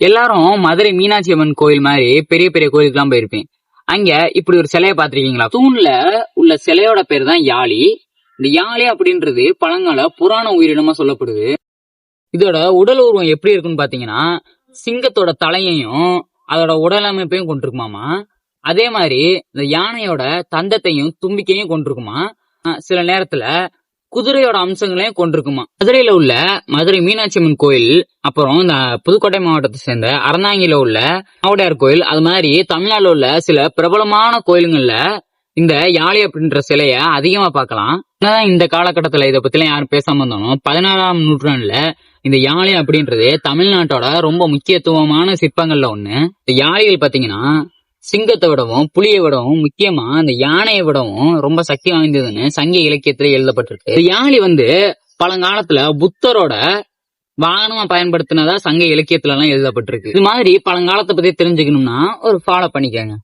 எல்லாரும் மதுரை மீனாட்சி அம்மன் கோயில் மாதிரி பெரிய பெரிய கோயிலுக்கு எல்லாம் போயிருப்பேன். அங்க இப்படி ஒரு சிலையை பாத்திருக்கீங்களா? தூண்ல உள்ள சிலையோட பேர் தான் யாழி. இந்த யாழி அப்படின்றது பழங்கால புராண உயிரினமா சொல்லப்படுது. இதோட உடல் உருவம் எப்படி இருக்குன்னு பாத்தீங்கன்னா, சிங்கத்தோட தலையையும் அதோட உடல் அமைப்பையும் கொண்டிருக்குமாமா. அதே மாதிரி இந்த யானையோட தந்தத்தையும் தும்பிக்கையும் கொண்டிருக்குமா. சில நேரத்துல குதிரையோட அம்சங்களையும் கொண்டிருக்குமா. மதுரையில உள்ள மதுரை மீனாட்சி அம்மன் கோயில், அப்புறம் இந்த புதுக்கோட்டை மாவட்டத்தை சேர்ந்த அறந்தாங்கில உள்ள ஆவுடையார் கோயில், அது மாதிரி தமிழ்நாடுல உள்ள சில பிரபலமான கோயிலுங்கள்ல இந்த யாழி அப்படின்ற சிலைய அதிகமா பார்க்கலாம். இந்த காலகட்டத்துல இதை பத்தி எல்லாம் யாரும் பேசாம இருந்தாலும் 16ஆம் நூற்றாண்டுல இந்த யாழி அப்படின்றது தமிழ்நாட்டோட ரொம்ப முக்கியத்துவமான சிற்பங்கள்ல ஒண்ணு. இந்த யாழிகள் பாத்தீங்கன்னா சிங்கத்தை விடவும் புலியை விடவும் முக்கியமா இந்த யானையை விடவும் ரொம்ப சக்தி வாய்ந்ததுன்னு சங்க இலக்கியத்துல எழுதப்பட்டிருக்கு. இந்த யாழி பழங்காலத்துல புத்தரோட வாகனமா பயன்படுத்தினதா சங்க இலக்கியத்துல எல்லாம் எழுதப்பட்டிருக்கு. இது மாதிரி பழங்காலத்தை பத்தி தெரிஞ்சுக்கணும்னா ஒரு ஃபாலோ பண்ணிக்கங்க.